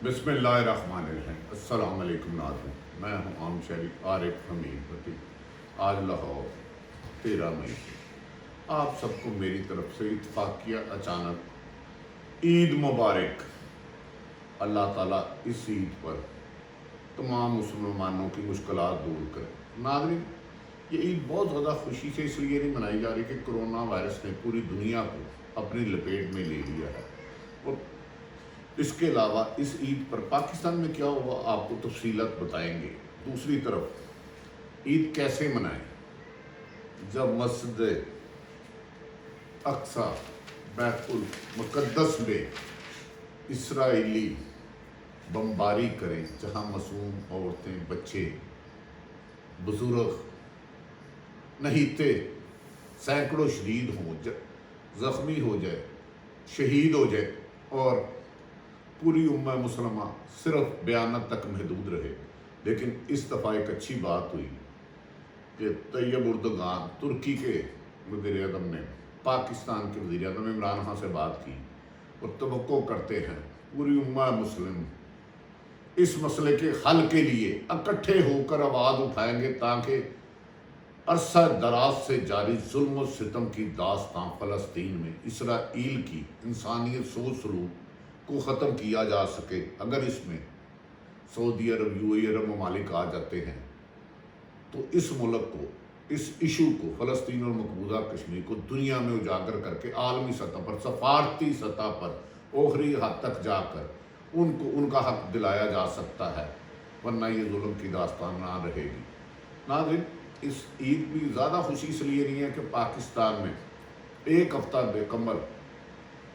बिस्मिल्लाहिर्रहमानिर्रहीम। अस्सलाम वालेकुम नाज़रीन, मैं हूँ आम शरीफ आरिफ हमीद भट्टी। आज लाहौर 13 मई आप सबको मेरी तरफ से इत्तफाकिया अचानक ईद मुबारक। अल्लाह ताला इस ईद पर तमाम मुसलमानों की मुश्किलात दूर करे। नाज़रीन, ये ईद बहुत ज़्यादा खुशी से इसलिए नहीं मनाई जा रही कि कोरोना वायरस ने पूरी दुनिया को अपनी लपेट में ले लिया है, और इसके अलावा इस ईद पर पाकिस्तान में क्या हुआ आपको तफसीलत बताएंगे। दूसरी तरफ ईद कैसे मनाएं जब मस्जिद अक्सा बैतुल मुक़द्दस में इसराइली बमबारी करें, जहां मासूम औरतें, बच्चे, बुजुर्ग, नहीते सैकड़ों शहीद हों, ज़ख्मी हो जाए, शहीद हो जाए, और पूरी उम्मा मुसलमान सिर्फ बयानत तक महदूद रहे। लेकिन इस दफ़ा एक अच्छी बात हुई कि तैयब उर्दगान, तुर्की के वज़ीर-ए-आज़म ने पाकिस्तान के वज़ीर-ए-आज़म इमरान खान से बात की और तवक्को करते हैं पूरी उम्मा मुस्लिम इस मसले के हल के लिए इकट्ठे होकर आवाज़ उठाएंगे, ताकि अरसा दराज से जारी जुल्म और सितम की दास्तां फ़लस्तीन में इसराइल की इंसानियत सोच सलूक को ख़त्म किया जा सके। अगर इसमें सऊदी अरब, यूएई अरब ममालिक आ जाते हैं तो इस मुल्क को, इस इशू को, फ़लस्तीन और मकबूजा कश्मीर को दुनिया में उजागर करके आलमी सतह पर, सफारती सतह पर ओखरी हद तक जाकर उनको उनका हक दिलाया जा सकता है, वरना ये जुल्म की दास्तान ना रहेगी। नाज़रीन, इस ईद भी ज़्यादा खुशी इसलिए नहीं है कि पाकिस्तान में एक हफ्ता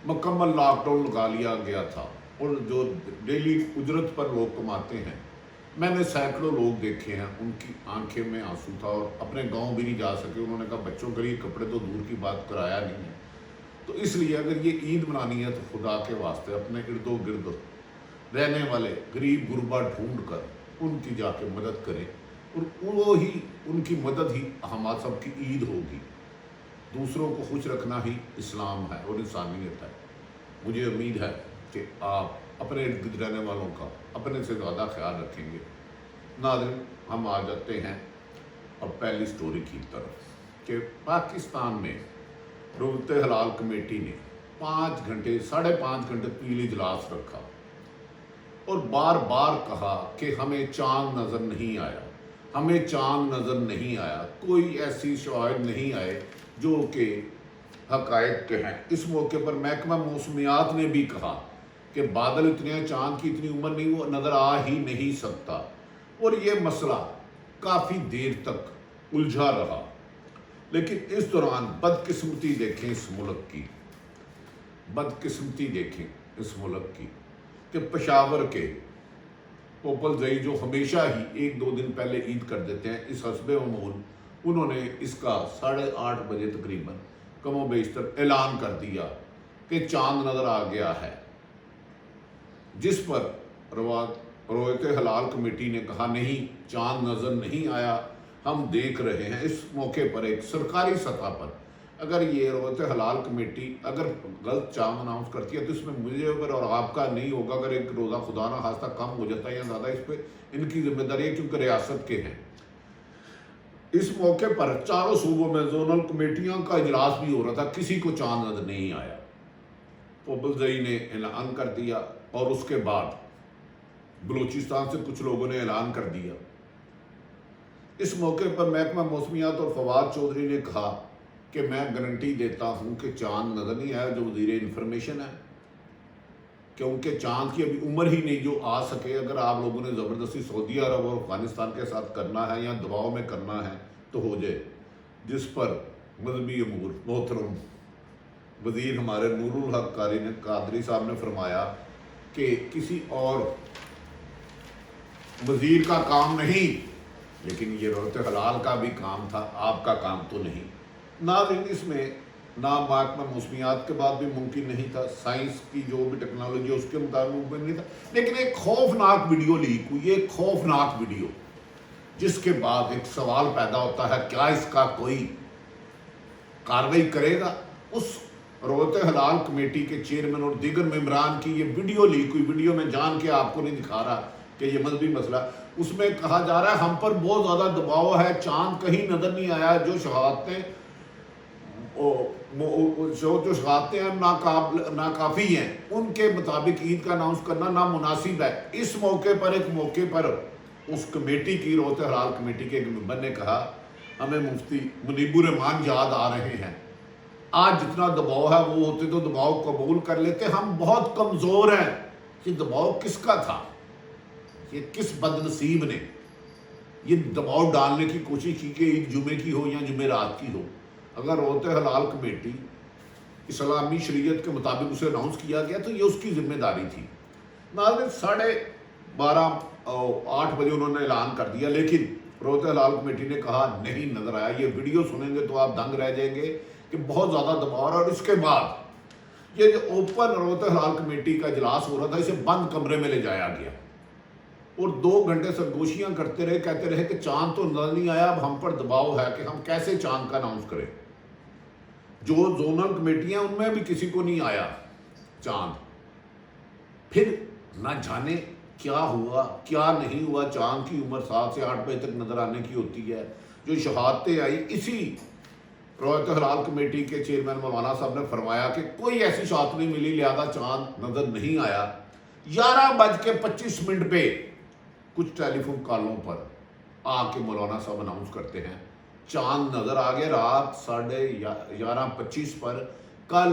मुकम्मल लॉकडाउन लगा लिया गया था, और जो डेली उजरत पर लोग कमाते हैं, मैंने सैकड़ों लोग देखे हैं, उनकी आंखें में आंसू था और अपने गांव भी नहीं जा सके। उन्होंने कहा बच्चों के लिए कपड़े तो दूर की बात, कराया नहीं है। तो इसलिए अगर ये ईद मनानी है तो खुदा के वास्ते अपने इर्दो गिर्द रहने वाले गरीब गुरबा ढूंढ कर उनकी जाके मदद करें, और वो ही, उनकी मदद ही हम सब की ईद होगी। दूसरों को खुश रखना ही इस्लाम है और इंसानियत है। मुझे उम्मीद है कि आप अपने इर्द गिर्द रहने वालों का अपने से ज़्यादा ख्याल रखेंगे। नाज़रीन, हम आ जाते हैं अब पहली स्टोरी की तरफ कि पाकिस्तान में रोज़े हलाल कमेटी ने 5 घंटे, 5.5 घंटे तवील इजलास रखा और बार बार कहा कि हमें चांद नज़र नहीं आया, हमें चांद नज़र नहीं आया, कोई ऐसी शवाहिद नहीं आए जो कि हक़ाइक़ के हैं। इस मौके पर महकमा मौसमियात ने भी कहा कि बादल इतने हैं, चाँद की इतनी उम्र नहीं, वो नज़र आ ही नहीं सकता। और ये मसला काफ़ी देर तक उलझा रहा। लेकिन इस दौरान बदकिस्मती देखें इस मुल्क की, बदकिस्मती देखें इस मुल्क की कि पेशावर के पोपल जई, जो हमेशा ही 1-2 दिन पहले ईद कर देते हैं, इस हस्बे मामूल उन्होंने इसका 8:30 बजे तकरीबन कमो बेशतर ऐलान कर दिया कि चांद नज़र आ गया है, जिस पर रोज़े हलाल कमेटी ने कहा नहीं, चांद नज़र नहीं आया, हम देख रहे हैं। इस मौके पर एक सरकारी सतह पर अगर ये रोज़े हलाल कमेटी अगर गलत चांद अनाउंस करती है तो इसमें मुझे और आपका नहीं होगा। अगर एक रोज़ा खुदा ना खास्ता कम हो जाता है या ज़्यादा, इस पर इनकी जिम्मेदारी है, क्योंकि रियासत के हैं। इस मौके पर चारों सूबों में जोनल कमेटियों का इजलास भी हो रहा था, किसी को चांद नजर नहीं आया। पोपलजई ने ऐलान कर दिया और उसके बाद बलूचिस्तान से कुछ लोगों ने ऐलान कर दिया। इस मौके पर महकमा मौसमियात और फवाद चौधरी ने कहा कि मैं गारंटी देता हूं कि चांद नजर नहीं आया, जो वज़ीर इंफॉर्मेशन है, क्योंकि चांद की अभी उम्र ही नहीं जो आ सके। अगर आप लोगों ने ज़बरदस्ती सऊदी अरब और अफ़गानिस्तान के साथ करना है या दबाव में करना है तो हो जाए, जिस पर मजहबी अमूर मोहतरम वज़ीर हमारे नूरुल हक कादरी साहब ने फरमाया कि किसी और वज़ीर का काम नहीं, लेकिन ये रोज़े हलाल का भी काम था, आपका काम तो नहीं। नाज़रीन, इसमें ना महकमा मौसमियात के बाद भी मुमकिन नहीं था, साइंस की जो भी टेक्नोलॉजी है उसके मुताबिक मुमकिन नहीं था। लेकिन एक खौफनाक वीडियो लीक हुई, एक खौफनाक वीडियो, जिसके बाद एक सवाल पैदा होता है, क्या इसका कोई कार्रवाई करेगा? उस रोते हलाल कमेटी के चेयरमैन और दीगर मेम्बरान की ये वीडियो लीक हुई, वीडियो में जान के आपको नहीं दिखा रहा कि ये मजहबी मसला, उसमें कहा जा रहा है हम पर बहुत ज़्यादा दबाव है, चांद कहीं नज़र नहीं आया, जो शहादतें जो शहादतें हैं नाकाफ़ी हैं, उनके मुताबिक ईद का अनाउंस करना नामुनासिब है। इस मौके पर उस कमेटी की, रोते हलाल कमेटी के एक मेंबर ने कहा हमें मुफ्ती मुनीबुर रहमान याद आ रहे हैं, आज जितना दबाव है वो होते तो दबाव कबूल कर लेते, हम बहुत कमज़ोर हैं। ये दबाव किसका था? ये किस बदनसीब ने ये दबाव डालने की कोशिश की कि ईद जुमे की हो या जुमेरात की हो? अगर रोते हलाल कमेटी इस्लामी शरीयत के मुताबिक उसे अनाउंस किया गया तो ये उसकी जिम्मेदारी थी। नाज़रीन, 8:30 बजे उन्होंने ऐलान कर दिया, लेकिन रोते हलाल कमेटी ने कहा नहीं नजर आया। ये वीडियो सुनेंगे तो आप दंग रह जाएंगे कि बहुत ज़्यादा दबाव है। और इसके बाद ये जो ओपन रोते हलाल कमेटी का इजलास हो रहा था, इसे बंद कमरे में ले जाया गया और 2 घंटे सरगोशियां करते रहे, कहते रहे कि चांद तो नजर नहीं आया, अब हम पर दबाव है कि हम कैसे चांद का अनाउंस करें। जो जोनल कमेटियां उनमें भी किसी को नहीं आया चांद। फिर ना जाने क्या हुआ क्या नहीं हुआ। चांद की उम्र 7 से 8 बजे तक नजर आने की होती है। जो शहादतें आई, इसी रोते हलाल कमेटी के चेयरमैन मौलाना साहब ने फरमाया कि कोई ऐसी शहादत नहीं मिली, लिहाजा चांद नजर नहीं आया। 11:25 पे कुछ टेलीफोन कॉलों पर आके मौलाना साहब अनाउंस करते हैं चांद नजर आ गया। रात 11:25 पर कल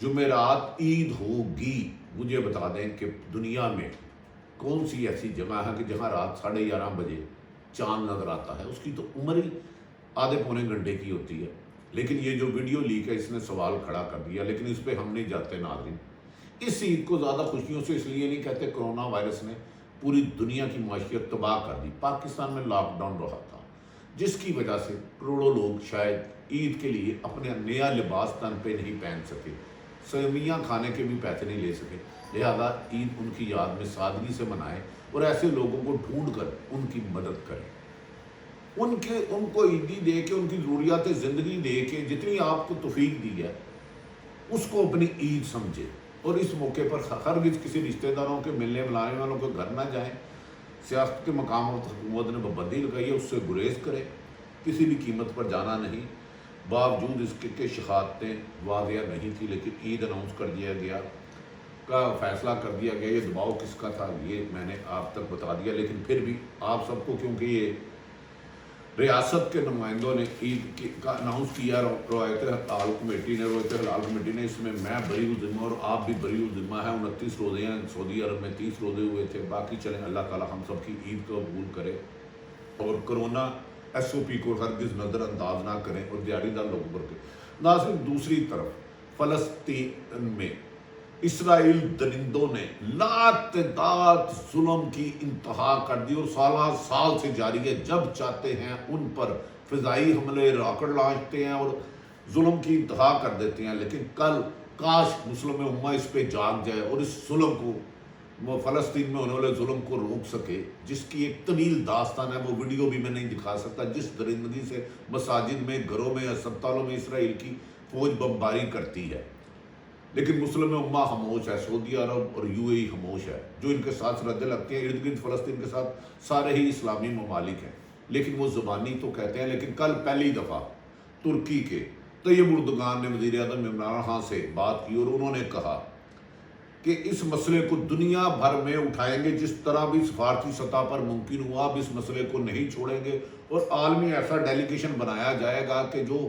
जुमेरात ईद होगी। मुझे बता दें कि दुनिया में कौन सी ऐसी जगह है कि जहां रात 11:30 बजे चांद नजर आता है? उसकी तो उम्र ही आधे पौने घंटे की होती है। लेकिन ये जो वीडियो लीक है इसने सवाल खड़ा कर दिया, लेकिन इस पर हम नहीं जाते नाज़रीन। इस ईद को ज़्यादा खुशियों से इसलिए नहीं कहते, कोरोना वायरस ने पूरी दुनिया की माशियत तबाह कर दी। पाकिस्तान में लॉकडाउन रहा था, जिसकी वजह से करोड़ों लोग शायद ईद के लिए अपने नया लिबास तन पे नहीं पहन सके, सेवइयाँ खाने के भी पैसे नहीं ले सके। लिहाजा ईद उनकी याद में सादगी से मनाएं और ऐसे लोगों को ढूंढ कर उनकी मदद करें। उनको ईदी दे के, उनकी ज़रूरियात ज़िंदगी दे के जितनी आपको तौफीक दी है उसको अपनी ईद समझे। और इस मौके पर हरगिज़ किसी रिश्तेदारों के मिलने मिलाने वालों के घर ना जाएं। सियासत के मकाम और हुकूमत ने पाबंदी लगाई है, उससे गुरेज करें। किसी भी कीमत पर जाना नहीं। बावजूद इसके कि शहादतें वाक़या नहीं थी, लेकिन ईद अनाउंस कर दिया गया का फैसला कर दिया गया। ये दबाव किसका था ये मैंने आप तक बता दिया, लेकिन फिर भी आप सबको, क्योंकि ये रियासत के नुमाइंदों ने ईद का अनाउंस किया, रोते हलाल कमेटी ने, इसमें मैं बरी ज़िम्मा और आप भी बरी ज़िम्मा है। 29 रोज़े हैं, सऊदी अरब में 30 रोज़े हुए थे। बाकी चलें, अल्लाह ताला हम सब की ईद को कबूल करे और कोरोना SOP को हरगिज़ नज़रअंदाज ना करें और दिहाड़ीदार लोगों पर। नाज़रीन, दूसरी तरफ फ़लस्तीन में इसराइल दरिंदों ने लातदाद जुल्म की इंतहा कर दी और साल से जारी है। जब चाहते हैं उन पर फ़िज़ाई हमले, रॉकेट लॉन्चते हैं और जुल्म की इंतहा कर देते हैं। लेकिन कल काश मुस्लिम उम्मा इस पे जाग जाए और इस जुल्म को, फ़लस्तीन में होने वाले जुल्म को रोक सके, जिसकी एक तवील दास्तान है। वो वीडियो भी मैं नहीं दिखा सकता, जिस दरिंदगी से मसाजिद में, घरों में, अस्पतालों में इसराइल की फ़ौज बमबारी करती है। लेकिन मुस्लिम उम्मा खामोश है, सऊदी अरब और UAE खामोश है। जो इनके साथ रद्दे लगते हैं, इर्द गिर्द फ़लस्तीन के साथ सारे ही इस्लामी ममालिक हैं, लेकिन वो ज़ुबानी तो कहते हैं। लेकिन कल पहली दफ़ा तुर्की के तैयब उर्दगान ने वज़ीर आज़म इमरान खान से बात की और उन्होंने कहा कि इस मसले को दुनिया भर में उठाएंगे, जिस तरह भी सफारती सतह पर मुमकिन हुआ। अब इस मसले को नहीं छोड़ेंगे और आलमी ऐसा डेलीगेशन बनाया जाएगा कि जो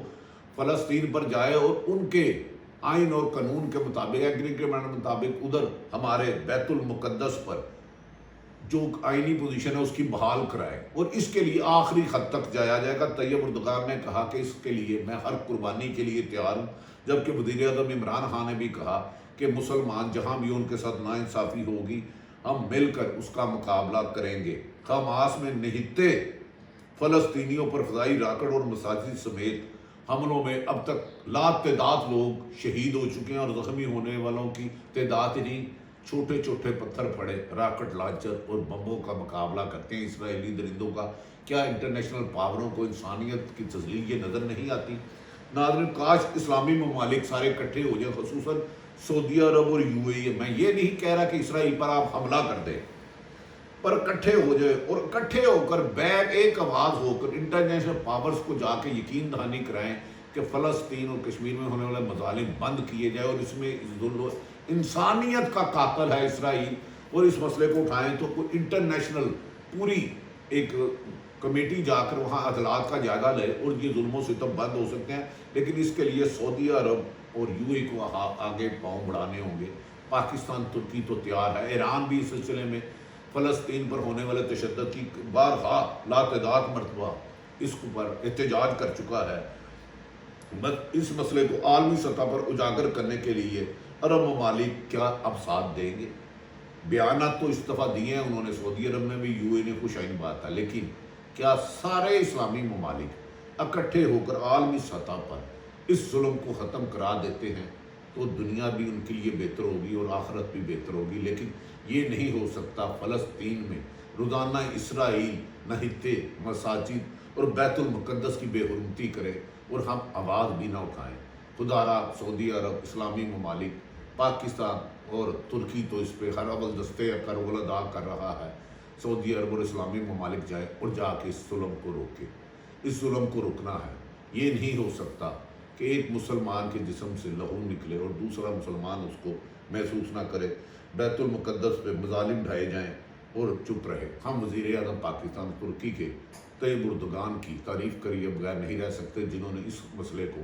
फ़लस्तीन पर जाए और उनके आइन और कानून के मुताबिक, एग्रीमेंट के मुताबिक उधर हमारे बैतुल मुक़द्दस पर जो आइनी पोजीशन है उसकी बहाल कराए। और इसके लिए आखिरी हद तक जाया जाएगा। तैयब उर्दगान ने कहा कि इसके लिए मैं हर कुर्बानी के लिए तैयार हूँ। जबकि वज़ीर आज़म इमरान खान ने भी कहा कि मुसलमान जहाँ भी उनके साथ नाइंसाफ़ी होगी, हम मिलकर उसका मुकाबला करेंगे। हमास में निहिते फ़लस्तीनियों पर फ़िज़ाई रॉकेट और मसाजिद समेत हमलों में अब तक लातदाद लोग शहीद हो चुके हैं और ज़ख्मी होने वालों की तादाद ही नहीं। छोटे छोटे पत्थर पड़े, रॉकेट लॉन्चर और बमों का मुकाबला करते हैं इसराइली दरिंदों का। क्या इंटरनेशनल पावरों को इंसानियत की तस्लील ये नज़र नहीं आती? ناظرین کاش اسلامی ممالک سارے اکٹھے ہو جائیں، خصوصاً سعودی عرب اور یو اے ای۔ میں یہ نہیں کہہ رہا کہ اسرائیل پر آپ حملہ کر دیں، پر اکٹھے ہو جائے اور اکٹھے ہو کر بیک ایک آواز ہو کر انٹرنیشنل پاورز کو جا کے یقین دہانی کرائیں کہ فلسطین اور کشمیر میں ہونے والے مظالم بند کیے جائے، اور اس میں انسانیت کا قاتل ہے اسرائیل، اور اس مسئلے کو اٹھائیں تو کوئی انٹرنیشنل پوری ایک کمیٹی جا کر وہاں عدالت کا جائزہ لے اور یہ ظلم و ستم بند ہو سکتے ہیں۔ لیکن اس کے لیے سعودی عرب اور یو اے کو آگے پاؤں بڑھانے ہوں گے۔ پاکستان ترکی تو تیار ہے، ایران بھی اس سلسلے میں فلسطین پر ہونے والے تشدد کی بارہا لاتعداد مرتبہ اس پر احتجاج کر چکا ہے۔ بس اس مسئلے کو عالمی سطح پر اجاگر کرنے کے لیے عرب ممالک کیا اب ساتھ دیں گے؟ بیانات تو اس دفعہ دیے ہیں انہوں نے، سعودی عرب نے بھی، یو اے نے، خوش آئین بات ہے، لیکن کیا سارے اسلامی ممالک اکٹھے ہو کر عالمی سطح پر اس ظلم کو ختم کرا دیتے ہیں تو دنیا بھی ان کے لیے بہتر ہوگی اور آخرت بھی بہتر ہوگی۔ لیکن یہ نہیں ہو سکتا فلسطین میں روزانہ اسرائیل نہتے مساجد اور بیت المقدس کی بے حرمتی کرے اور ہم آواز بھی نہ اٹھائیں۔ خدا را سعودی عرب، اسلامی ممالک، پاکستان اور ترکی تو اس پہ ہر اول دستے کا رول ادا کر رہا ہے۔ سعودی عرب اور اسلامی ممالک جائیں اور جا کے اس ظلم کو روکے۔ اس ظلم کو روکنا ہے۔ یہ نہیں ہو سکتا کہ ایک مسلمان کے جسم سے لہو نکلے اور دوسرا مسلمان اس کو محسوس نہ کرے، بیت المقدس پہ مظالم ڈھائے جائیں اور چپ رہے۔ ہم وزیر اعظم پاکستان ترکی کے طیب اردگان کی تعریف کریے بغیر نہیں رہ سکتے، جنہوں نے اس مسئلے کو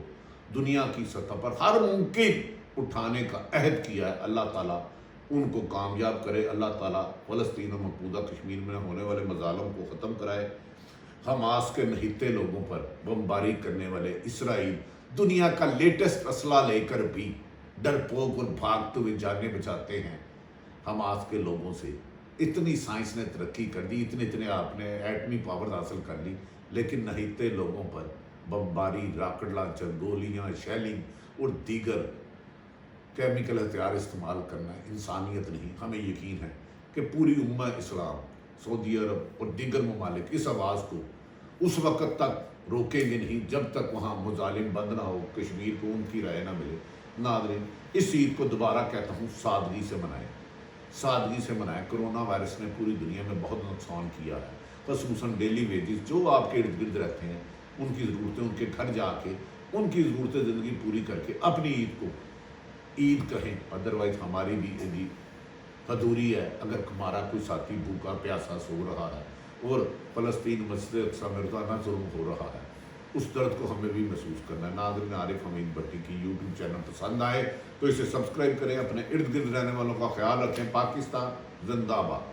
دنیا کی سطح پر ہر ممکن اٹھانے کا عہد کیا ہے۔ اللہ تعالیٰ ان کو کامیاب کرے، اللہ تعالیٰ فلسطین اور مقبوضہ کشمیر میں ہونے والے مظالم کو ختم کرائے۔ حماس کے نہتے لوگوں پر بمباری کرنے والے اسرائیل دنیا کا لیٹسٹ اسلحہ لے کر بھی ڈرپوک اور بھاگتے ہوئے جانیں بچاتے ہیں حماس کے لوگوں سے۔ اتنی سائنس نے ترقی کر دی، اتنے آپ نے ایٹمی پاور حاصل کر لی، لیکن نہتے لوگوں پر بمباری، راکٹ لانچر، گولیاں، شیلنگ اور دیگر کیمیکل ہتھیار استعمال کرنا انسانیت نہیں۔ ہمیں یقین ہے کہ پوری امہ اسلام، سعودی عرب اور دیگر ممالک اس آواز کو اس وقت تک روکیں گے نہیں جب تک وہاں مظالم بند نہ ہو، کشمیر کو ان کی رائے نہ ملے۔ ناظرین، اس عید کو دوبارہ کہتا ہوں سادگی سے منائیں، سادگی سے منائیں۔ کرونا وائرس نے پوری دنیا میں بہت نقصان کیا ہے، خصوصاً ڈیلی ویجز جو آپ کے ارد گرد رہتے ہیں، ان کی ضرورتیں، ان کے گھر جا کے ان کی ضرورتیں زندگی پوری کر کے اپنی عید کو عید کہیں، ادروائز ہماری بھی عید ادھوری ہے اگر ہمارا کوئی ساتھی بھوکا پیاسا سو رہا ہے اور فلسطین مسجد اقصی میں روزانہ ظلم ہو رہا ہے۔ اس درد کو ہمیں بھی محسوس کرنا ہے۔ ناظرین، عارف حمید بھٹی کی یوٹیوب چینل پسند آئے تو اسے سبسکرائب کریں، اپنے ارد گرد رہنے والوں کا خیال رکھیں۔ پاکستان زندہ باد۔